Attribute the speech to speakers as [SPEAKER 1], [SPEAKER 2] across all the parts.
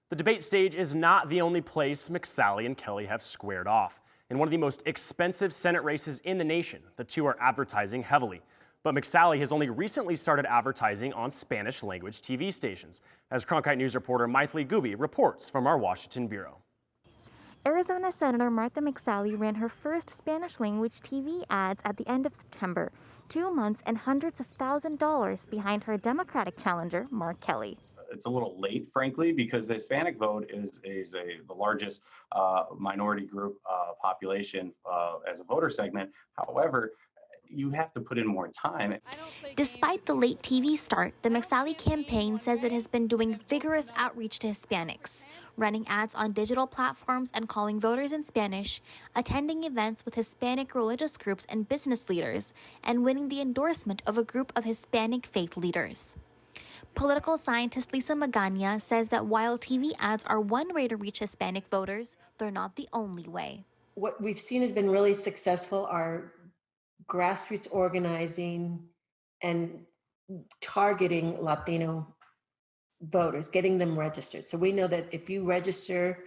[SPEAKER 1] The debate stage is not the only place McSally and Kelly have squared off. In one of the most expensive Senate races in the nation, the two are advertising heavily. But McSally has only recently started advertising on Spanish-language TV stations, as Cronkite News reporter Mythili Gubbi reports from our Washington bureau.
[SPEAKER 2] Arizona Senator Martha McSally ran her first Spanish-language TV ads at the end of September, 2 months and hundreds of $1,000s behind her Democratic challenger, Mark Kelly.
[SPEAKER 3] It's a little late, frankly, because the Hispanic vote is the largest minority group population as a voter segment. However, you have to put in more time.
[SPEAKER 2] Despite the late TV start, the McSally campaign says it has been doing vigorous outreach to Hispanics, running ads on digital platforms and calling voters in Spanish, attending events with Hispanic religious groups and business leaders, and winning the endorsement of a group of Hispanic faith leaders. Political scientist Lisa Magana says that while TV ads are one way to reach Hispanic voters, they're not the only way.
[SPEAKER 4] What we've seen has been really successful are grassroots organizing and targeting Latino voters, getting them registered. So we know that if you register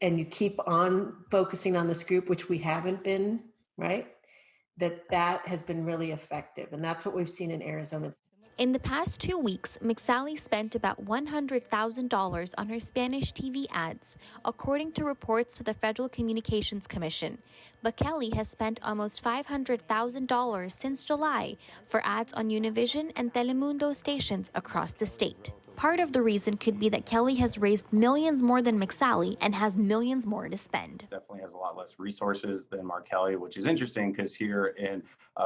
[SPEAKER 4] and you keep on focusing on this group, which we haven't been, right, that has been really effective. And that's what we've seen in Arizona.
[SPEAKER 2] In the past 2 weeks, McSally spent about $100,000 on her Spanish TV ads, according to reports to the Federal Communications Commission. But Kelly has spent almost $500,000 since July for ads on Univision and Telemundo stations across the state. Part of the reason could be that Kelly has raised millions more than McSally and has millions more to spend.
[SPEAKER 3] Definitely has a lot less resources than Mark Kelly, which is interesting because here in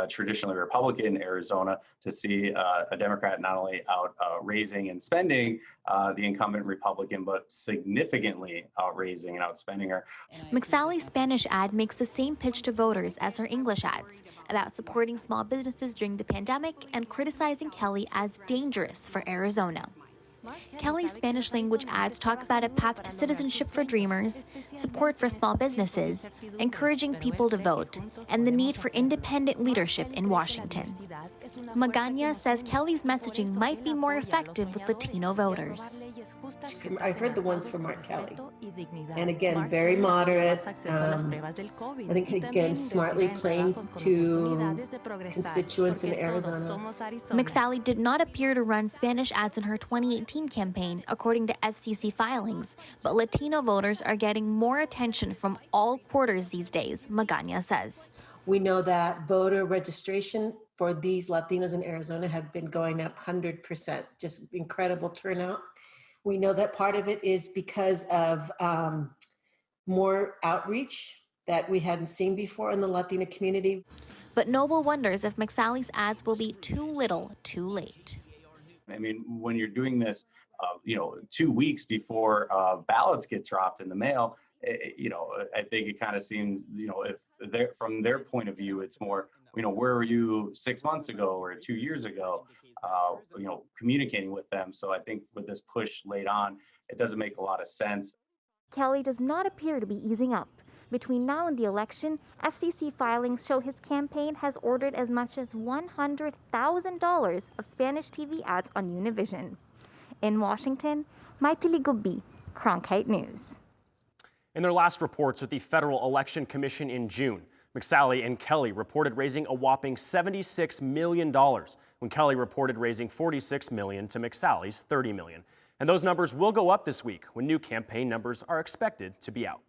[SPEAKER 3] traditionally Republican Arizona, to see a Democrat not only out raising and spending the incumbent Republican, but significantly outraising and outspending her.
[SPEAKER 2] McSally's Spanish ad makes the same pitch to voters as her English ads, about supporting small businesses during the pandemic and criticizing Kelly as dangerous for Arizona. Kelly's Spanish-language ads talk about a path to citizenship for dreamers, support for small businesses, encouraging people to vote, and the need for independent leadership in Washington. Magana says Kelly's messaging might be more effective with Latino voters.
[SPEAKER 4] I've heard the ones for Mark Kelly. And again, very moderate. I think, again, smartly playing to constituents in Arizona.
[SPEAKER 2] McSally did not appear to run Spanish ads in her 2018 campaign, according to FCC filings, but Latino voters are getting more attention from all quarters these days, Magana says.
[SPEAKER 4] We know that voter registration for these Latinos in Arizona have been going up 100%, just incredible turnout. We know that part of it is because of more outreach that we hadn't seen before in the Latino community.
[SPEAKER 2] But Noble wonders if McSally's ads will be too little, too late.
[SPEAKER 3] I mean, when you're doing this, 2 weeks before ballots get dropped in the mail, I think it kind of seems, if from their point of view, it's more, where were you 6 months ago or 2 years ago, communicating with them. So I think with this push late on, it doesn't make a lot of sense.
[SPEAKER 2] Kelly does not appear to be easing up. Between now and the election, FCC filings show his campaign has ordered as much as $100,000 of Spanish TV ads on Univision. In Washington, Mythili Gubbi, Cronkite News.
[SPEAKER 1] In their last reports with the Federal Election Commission in June, McSally and Kelly reported raising a whopping $76 million, when Kelly reported raising $46 million to McSally's $30 million. And those numbers will go up this week when new campaign numbers are expected to be out.